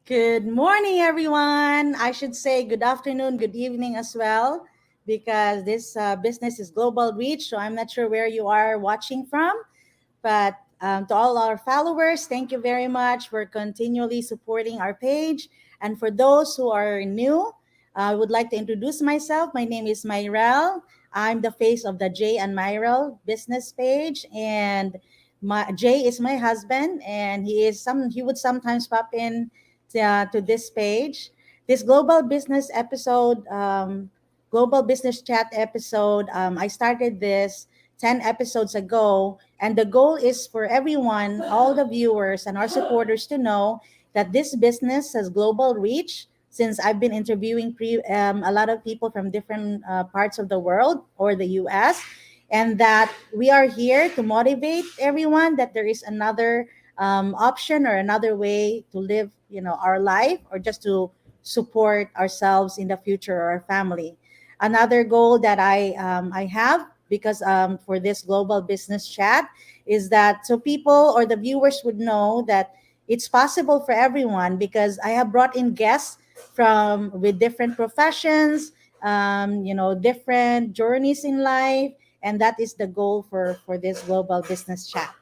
Good morning, everyone. I should say good afternoon, good evening as well, because this business is global reach. So I'm not sure where you are watching from, but to all our followers, thank you very much for continually supporting our page. And for those who are new, I would like to introduce myself. My name is Myrel. I'm the face of the Jay and Myrel business page, and Jay is my husband, and he would sometimes pop in to this page. This global business chat episode. I started this 10 episodes ago. And the goal is for everyone, all the viewers and our supporters to know that this business has global reach since I've been interviewing a lot of people from different parts of the world or the US. And that we are here to motivate everyone that there is another option or another way to live, our life or just to support ourselves in the future or our family. Another goal that I have because for this global business chat is that so people or the viewers would know that it's possible for everyone because I have brought in guests from with different professions, different journeys in life, and that is the goal for this global business chat.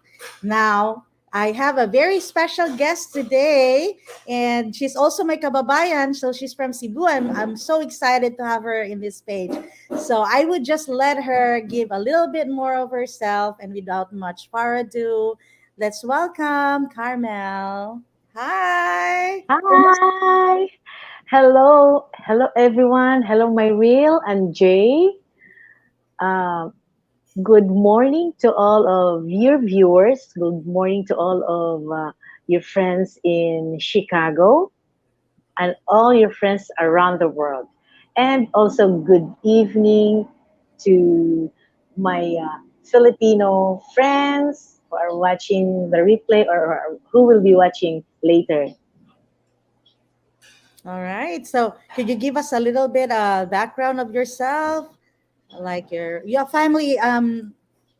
Now, I have a very special guest today, and she's also my kababayan, so she's from Cebu. I'm so excited to have her in this page. So I would just let her give a little bit more of herself, and without much further ado, let's welcome Carmel. Hi. Hi. Hello everyone. Hello, my real and Jay. Uh, Good morning to all of your viewers. Good morning to all of your friends in Chicago and all your friends around the world. And also, good evening to my Filipino friends who are watching the replay or who will be watching later. All right. So could you give us a little bit background of yourself, like your family,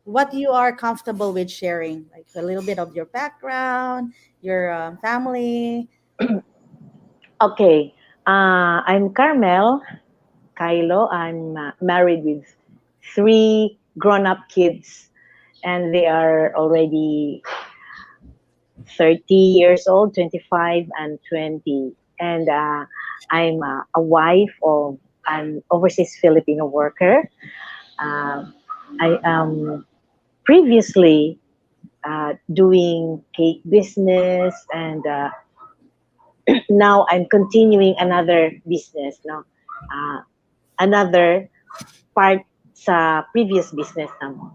what you are comfortable with sharing, like a little bit of your background, your family. Okay, I'm Carmel Kylo. I'm married with three grown-up kids, and they are already 30 years old, 25, and 20. And I'm a wife of an overseas Filipino worker. Uh, I am previously doing cake business, and now I'm continuing another business. No, another part sa previous business naman.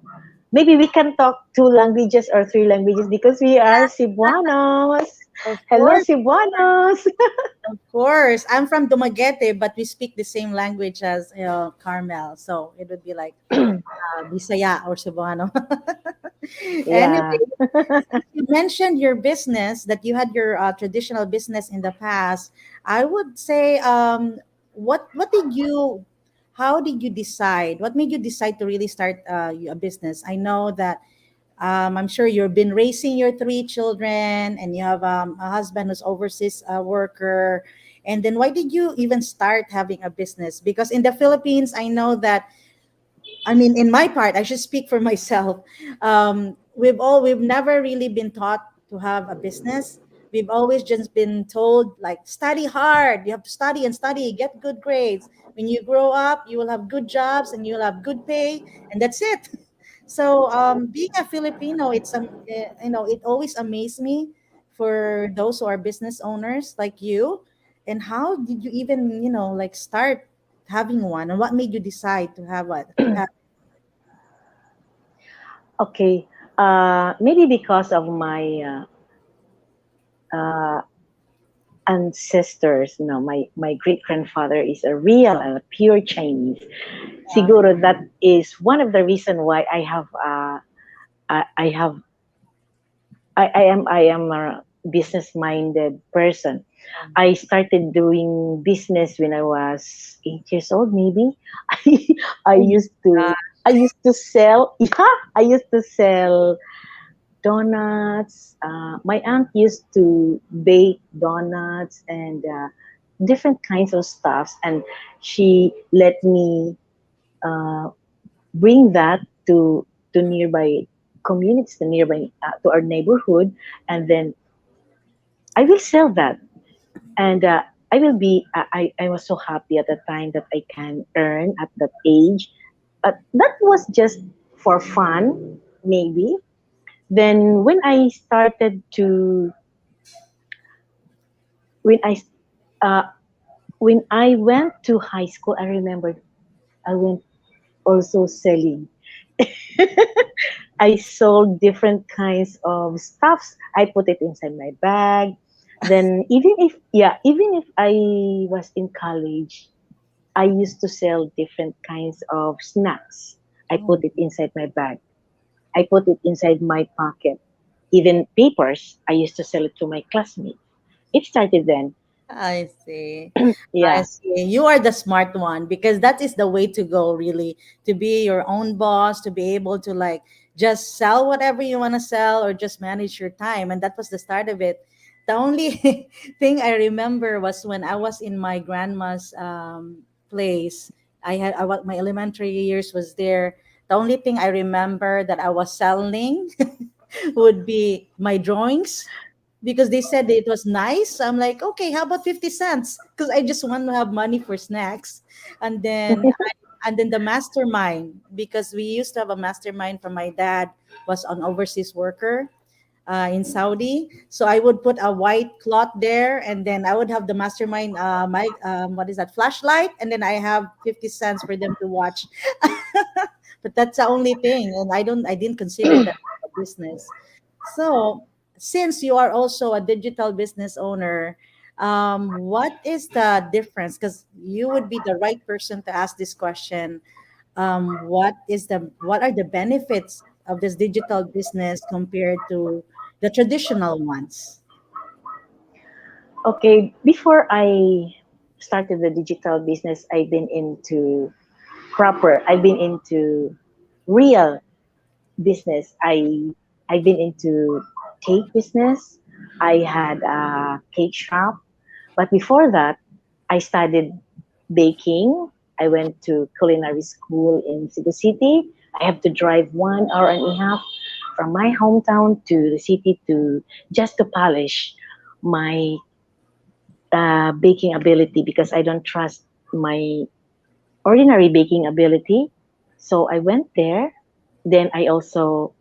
Maybe we can talk two languages or three languages because we are Cebuanos. Of Hello, course, Cebuanos. of course. I'm from Dumaguete, but we speak the same language as Carmel, so it would be like Bisaya or Cebuano. Yeah. Anyway, you mentioned your business that you had your traditional business in the past. I would say, what did you, how did you decide? What made you decide to really start a business? I know that I'm sure you've been raising your three children, and you have a husband who's overseas worker. And then why did you even start having a business? Because in the Philippines, I know that I mean, in my part, I should speak for myself. We've never really been taught to have a business. We've always just been told like study hard. You have to study and study, get good grades. When you grow up, you will have good jobs and you'll have good pay, and that's it. So being a Filipino, it always amazed me for those who are business owners like you. And how did you even like start having one, and what made you decide to have what to have? Okay. Maybe because of my uh, ancestors. No, my great grandfather is a real and a pure Chinese. Uh, Siguro that is one of the reason why I have I am a business minded person. I started doing business when I was 8 years old, maybe. I oh my used to God. I used to sell. Yeah, I used to sell donuts. My aunt used to bake donuts and different kinds of stuffs, and she let me uh, bring that to nearby communities, to nearby to our neighborhood, and then I will sell that, and I will be. I was so happy at the time that I can earn at that age. That was just for fun, maybe. Then when I uh, when I went to high school, I remember I went also selling. I sold different kinds of stuffs. I put it inside my bag. Then even if I was in college, I used to sell different kinds of snacks. I Oh, put it inside my bag. I put it inside my pocket. Even papers, I used to sell it to my classmates. It started then. I see. I Yeah. see. You are the smart one because that is the way to go, really, to be your own boss, to be able to like just sell whatever you want to sell or just manage your time. And that was the start of it. The only thing I remember was when I was in my grandma's place. My elementary years was there. The only thing I remember that I was selling would be my drawings because they said it was nice. I'm like, okay, how about 50 cents? Because I just want to have money for snacks. And then the mastermind, because we used to have a mastermind from my dad was an overseas worker in Saudi. So I would put a white cloth there, and then I would have the mastermind, my what is that, flashlight, and then I have 50 cents for them to watch. But that's the only thing, and I didn't consider that a business. So since you are also a digital business owner, what is the difference? Because you would be the right person to ask this question. What are the benefits of this digital business compared to the traditional ones? Okay, before I started the digital business, I've been into real business. I've been into cake business. I had a cake shop, but before that, I studied baking. I went to culinary school in Cebu City. I have to drive 1 hour and a half from my hometown to the city to just to polish my baking ability because I don't trust my ordinary baking ability. So I went there. Then I also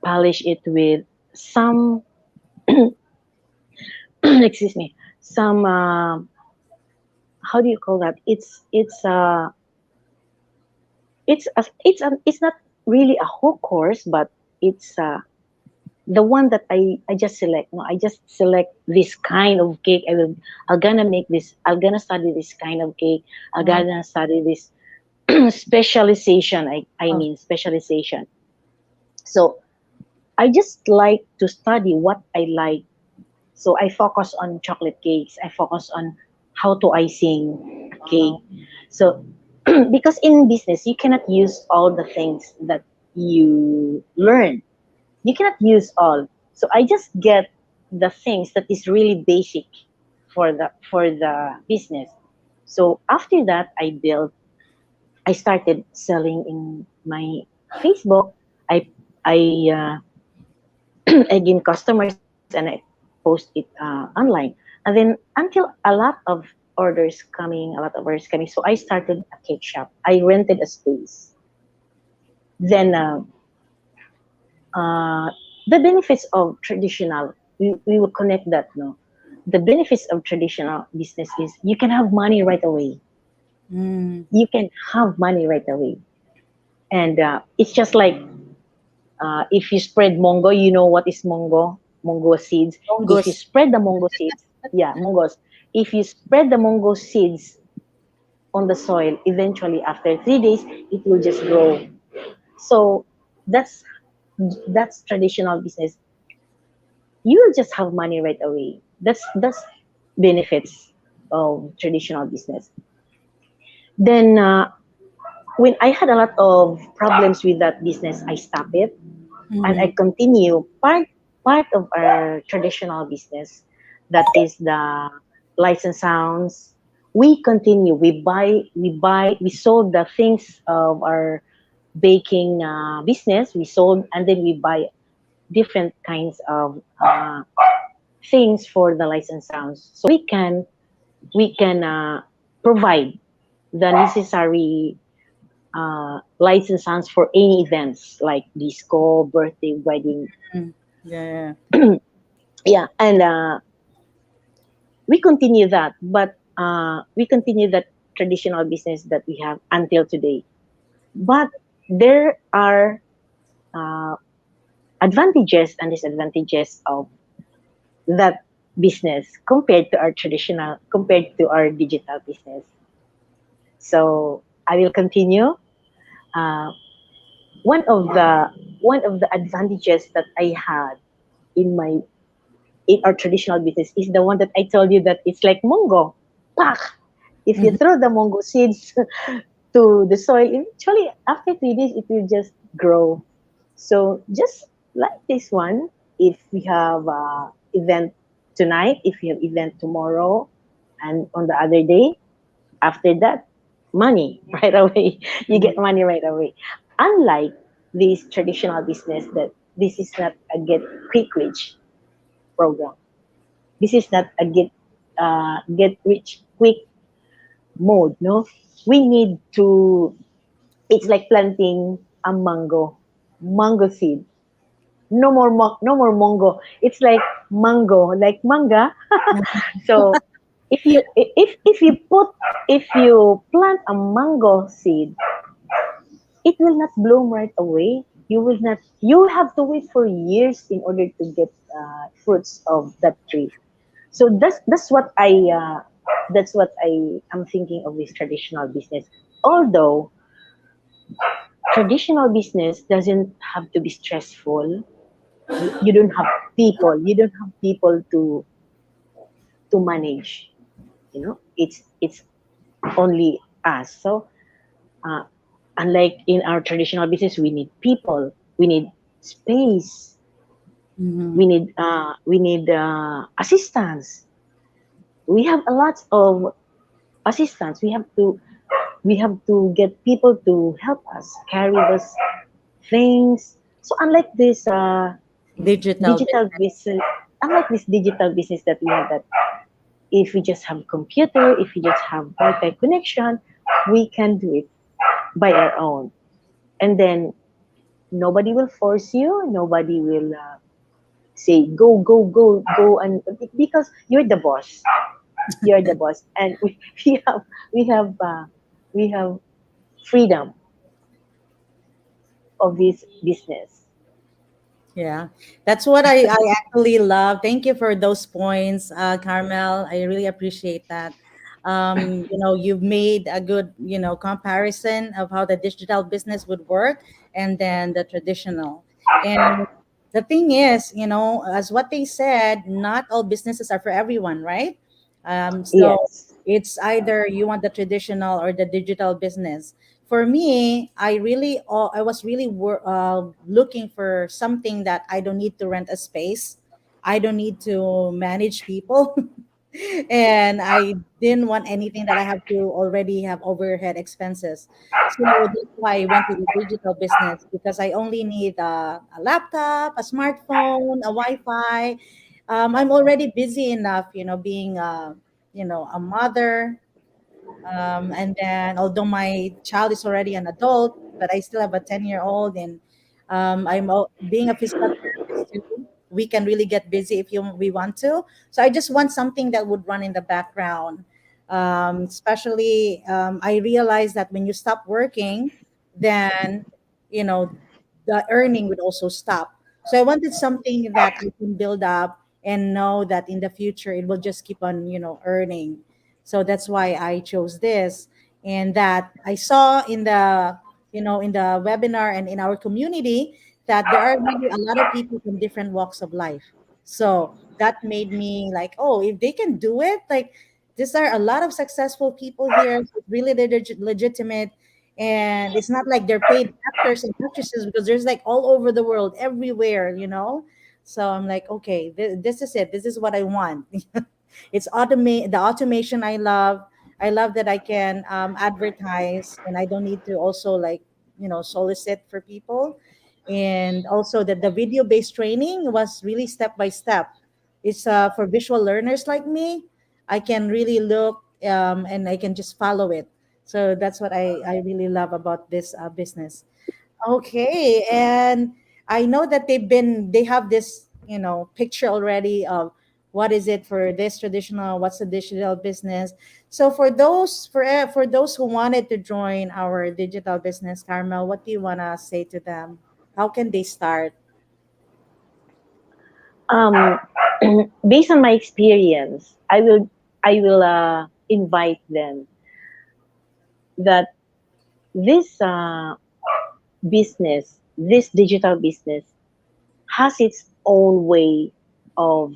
polish it with some, excuse me, some, how do you call that? It's not really a whole course, but it's the one that I just select. No, I just select this kind of cake. I'm gonna make this. I'm gonna study this kind of cake. I'm Oh, gonna study this specialization. I oh, mean specialization. So I just like to study what I like. So I focus on chocolate cakes. I focus on how to icing a cake. wow. So because in business you cannot use all the things that you learn. You cannot use all. So I just get the things that is really basic for the business. So after that I started selling in my Facebook. I uh, I gain customers and I post it online. And then until a lot of orders coming. So I started a cake shop. I rented a space. Then uh, the benefits of traditional, we will connect that. No, the benefits of traditional business is you can have money right away. Mm, You can have money right away, and it's just like if you spread mongo, you know what is mongo? Mongo seeds. If you Longus. spread the mongo seeds, yeah, mongos. If you spread the mongo seeds on the soil, eventually after 3 days, it will just grow. So that's that's traditional business. You will just have money right away. That's benefits of traditional business. Then when I had a lot of problems with that business, I stopped it. and I Mhm. continue part of our traditional business, that is the license sounds. We continue. We sold the things of our baking business. We sold, and then we buy different kinds of things for the license sounds, so we can provide the necessary license sounds for any events like disco, birthday, wedding. Mm. Yeah. Yeah, and we continue that, but we continue that traditional business that we have until today. But there are uh, advantages and disadvantages of that business compared to our digital business. So I will continue. Uh, one of the one of the advantages that I had in my in our traditional business is the one that I told you, that it's like Mongo. Pak! If you Mhm. throw the Mongo seeds to the soil, eventually after 3 days it will just grow. So just like this one, if we have event tonight, if we have event tomorrow, and on the other day, after that, money right away. You get Mhm. money right away. Unlike this traditional business, that this is not a get quick rich program. This is not a get rich quick mode. No, we need to. It's like planting a mango seed. No more mango. It's like mango, like manga. So if you plant a mango seed, it will not bloom right away. You will not. You have to wait for years in order to get fruits of that tree. So that's what I am thinking of this traditional business. Although traditional business doesn't have to be stressful. You don't have people. You don't have people to manage. It's only us. So uh, unlike in our traditional business, we need people. We need space. Mhm. We need assistance. We have a lot of assistance. We have to get people to help us carry those things. So Digital digital business. business, unlike this digital business that we have, that if we just have computer, if we just have Wi-Fi connection, we can do it by our own. And then nobody will force you. Nobody will say go, go, go, go, and because you're the boss. You're the boss, and we have we have uh, we have freedom of this business. Yeah, that's what I actually love. Thank you for those points, Carmel. I really appreciate that. You've made a good, comparison of how the digital business would work and then the traditional. And the thing is, as what they said, not all businesses are for everyone, right? So Yes. it's either you want the traditional or the digital business. For me, I was really looking for something that I don't need to rent a space, I don't need to manage people, and I didn't want anything that I have to already have overhead expenses. So that's why I went to the digital business, because I only need a laptop, a smartphone, a Wi-Fi. I'm already busy enough, being a mother, and then, although my child is already an adult, but I still have a 10-year-old, and being a physical therapist too. We can really get busy if we want to. So I just want something that would run in the background. Especially, I realized that when you stop working, then you know the earning would also stop. So I wanted something that I can build up and know that in the future it will just keep on, earning. So that's why I chose this. And that I saw in the webinar and in our community, that there are really a lot of people from different walks of life. So that made me like, oh, if they can do it, like, these are a lot of successful people here. It's really legitimate. and it's not like they're paid actors and actresses, because there's like all over the world, everywhere, so I'm like, okay, this is it, this is what I want. It's automate the automation. I love that I can advertise, and I don't need to also, like, solicit for people. And also that the video based training was really step by step. It's for visual learners like me. I can really look, and I can just follow it. So that's what I really love about this business. Okay, and I know that they have this, picture already of what is it for this traditional, what's the digital business. So for those who wanted to join our digital business, Carmel, what do you want to say to them? How can they start? Um, Based on my experience, I will invite them that this business, this digital business, has its own way of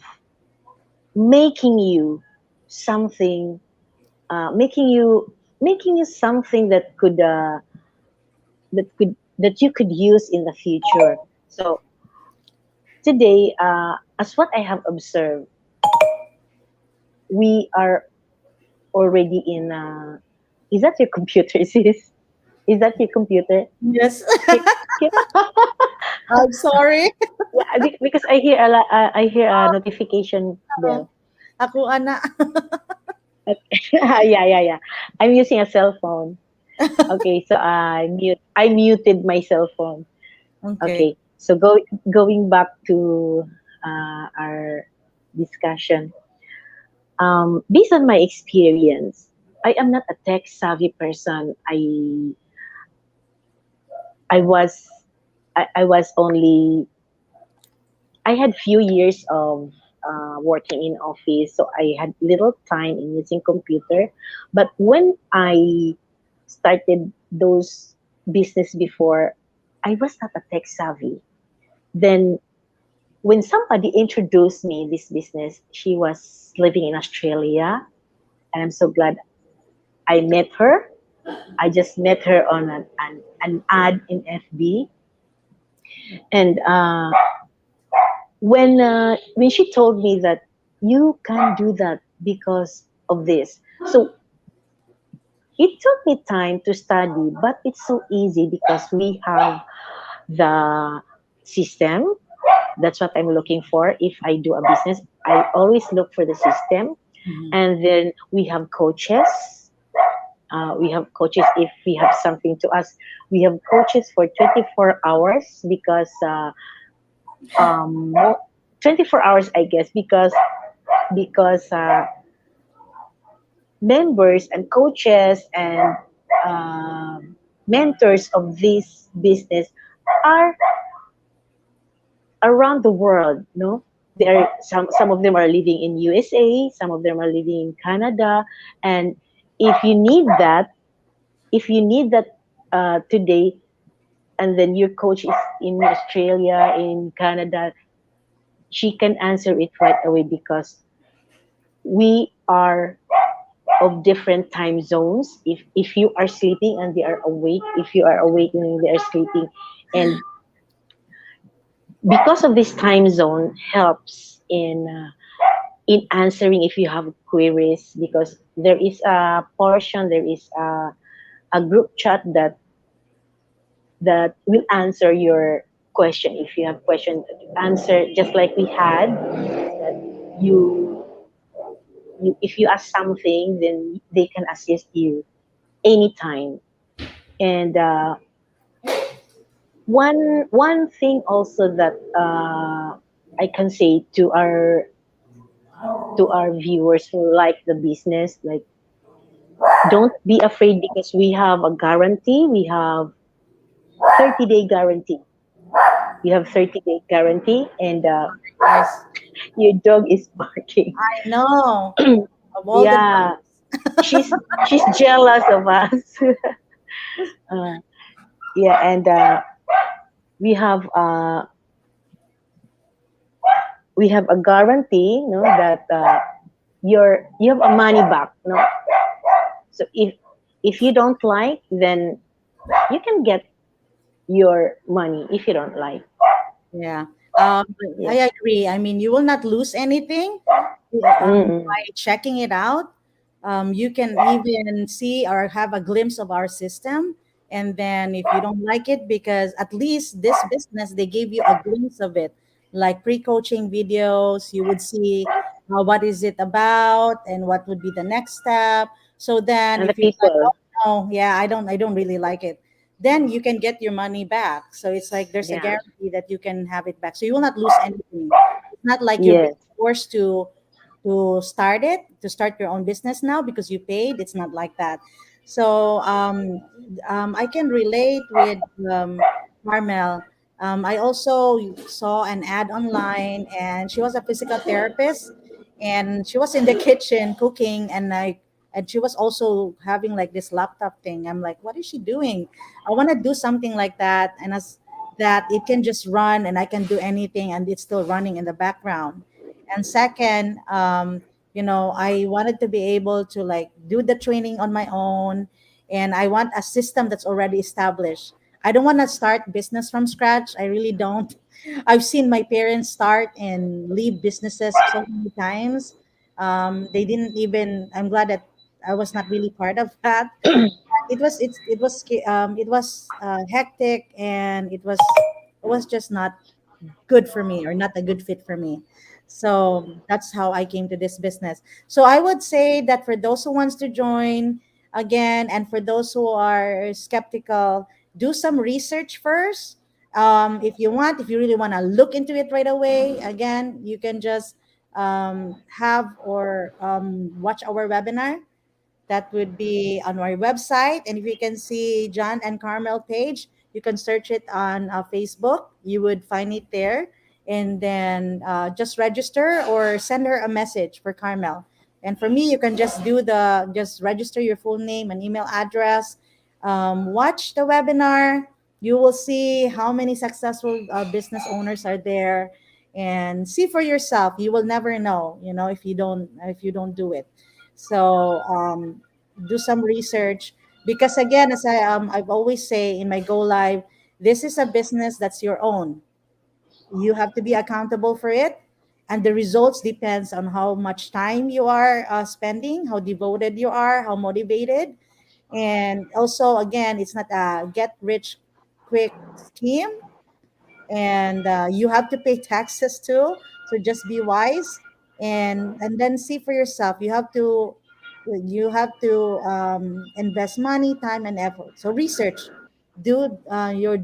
making you something, making you something that you could use in the future. So today, as what I have observed, we are already in. Is that your computer? Is that your computer? Yes. Can, can, I'm sorry. yeah, because I hear I hear a notification bell. Ako, ana. Yeah, yeah, yeah. I'm using a cell phone. Okay, so I muted my cell phone. Okay. Okay, so going back to our discussion. Based on my experience, I am not a tech savvy person. I was I was only I had few years of working in office, so I had little time in using computer. But when I started those business before, I was not a tech savvy. Then when somebody introduced me this business, she was living in Australia, and I'm so glad I met her. I just met her on an ad in FB, and when she told me that you can do that because of this, so it took me time to study, but it's so easy because we have the system. That's what I'm looking for. If I do a business, I always look for the system, Mhm. and then we have coaches. We have coaches if we have something to ask. We have coaches for 24 hours because um, mo- 24 hours, I guess, because members and coaches and mentors of this business are around the world. No, there are some of them are living in USA, some of them are living in Canada, and if you need that, if you need that today, and then your coach is in Australia, in Canada, she can answer it right away because we are of different time zones. If you are sleeping and they are awake, if you are awake and they are sleeping, and because of this time zone helps in answering if you have queries, because there is a portion, there is a group chat that will answer your question. If you have questions, answer just like we had that you if you ask something, then they can assist you anytime. And one thing also that I can say to our viewers who like the business, like, don't be afraid because we have a guarantee. We have 30-day guarantee. We have 30-day guarantee, and Yes. your dog is barking. I know. Of all the Yeah, dogs. she's she's jealous of us. uh, yeah, and we have uh, we have a guarantee, no, that you have a money back, no. So if you don't like, then you can get your money if you don't like. Yeah. Um, Yeah. I agree. I mean, you will not lose anything Mm-mm. by checking it out. You can even see or have a glimpse of our system. And then if you don't like it, because at least this business, they gave you a glimpse of it, like pre-coaching videos, you would see what is it about and what would be the next step. So then And the if you're like, people. oh no, yeah, I don't really like it, then you can get your money back. So it's like there's a Yeah. guarantee that you can have it back. So you will not lose anything. It's not like you're being Yes. forced to start your own business now because you paid. It's not like that. So I can relate with Carmel. I also saw an ad online, and she was a physical therapist, and she was in the kitchen cooking, and she was also having like this laptop thing. I'm like, what is she doing? I want to do something like that, and as that it can just run, and I can do anything, and it's still running in the background. And second, I wanted to be able to like do the training on my own, and I want a system that's already established. I don't want to start business from scratch. I really don't. I've seen my parents start and leave businesses so many times. They didn't even. I'm glad that I was not really part of that. It was hectic, and it was just not good for me or not a good fit for me. So that's how I came to this business. So I would say that for those who wants to join again, and for those who are skeptical, do some research first. If you really want to look into it right away, again, you can just have or watch our webinar that would be on our website. And if you can see John and Carmel page, you can search it on Facebook. You would find it there. And then just register or send her a message for Carmel. And for me, you can just register your full name and email address. Watch the webinar. You will see how many successful business owners are there, and see for yourself. You will never know, if you don't do it. So do some research, because again, as I've always say in my Go Live, this is a business that's your own. You have to be accountable for it, and the results depends on how much time you are spending, how devoted you are, how motivated. And also, again, it's not a get rich quick scheme, and you have to pay taxes too. So just be wise, and then see for yourself. You have to invest money, time, and effort. So research, do your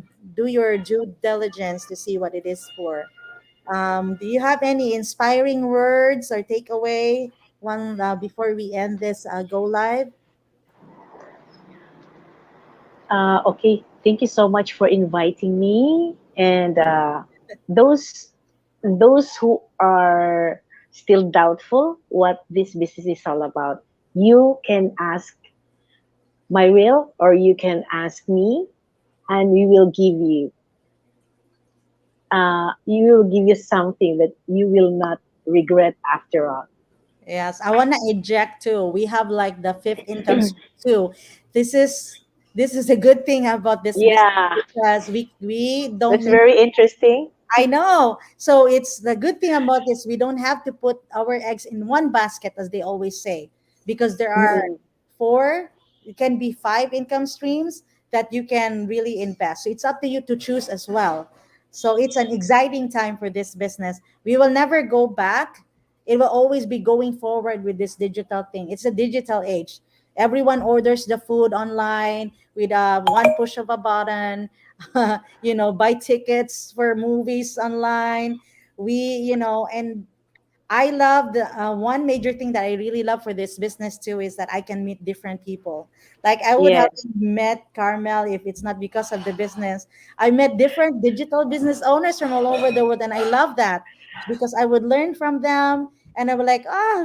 due diligence to see what it is for. Do you have any inspiring words or takeaway one before we end this go live? Okay, thank you so much for inviting me. And those those who are still doubtful what this business is all about, you can ask my will, or you can ask me, and we will give you something that you will not regret after all. Yes, I want to eject too. We have like the fifth income stream too. This is this is a good thing about this business, Yeah, because we don't that's need. very interesting. I know. So it's the good thing about this. We don't have to put our eggs in one basket, as they always say, because there are Mm-mm. four, it can be five income streams that you can really invest. So it's up to you to choose as well. So it's an exciting time for this business. We will never go back. It will always be going forward with this digital thing. It's a digital age. Everyone orders the food online with one push of a button. Buy tickets for movies online. And I love the one major thing that I really love for this business too is that I can meet different people. Like I would have Yes. met Carmel if it's not because of the business. I met different digital business owners from all over the world, and I love that because I would learn from them, and I would like,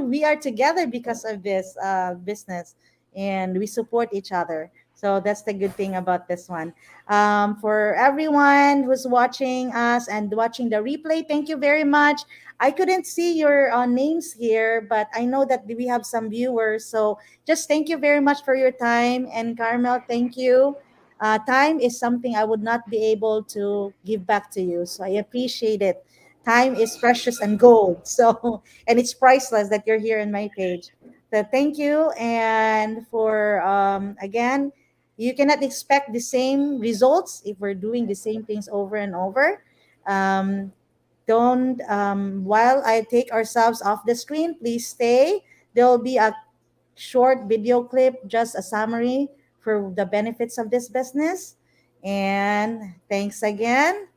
we are together because of this business, and we support each other. So that's the good thing about this one. For everyone who's watching us and watching the replay, thank you very much. I couldn't see your names here, but I know that we have some viewers. So just thank you very much for your time. And Carmel, thank you. Time is something I would not be able to give back to you. So I appreciate it. Time is precious and gold. So, and it's priceless that you're here in my page. So thank you. And for, again, you cannot expect the same results if we're doing the same things over and over. Um, don't, while I take ourselves off the screen, please stay. There will be a short video clip, just a summary for the benefits of this business. And thanks again.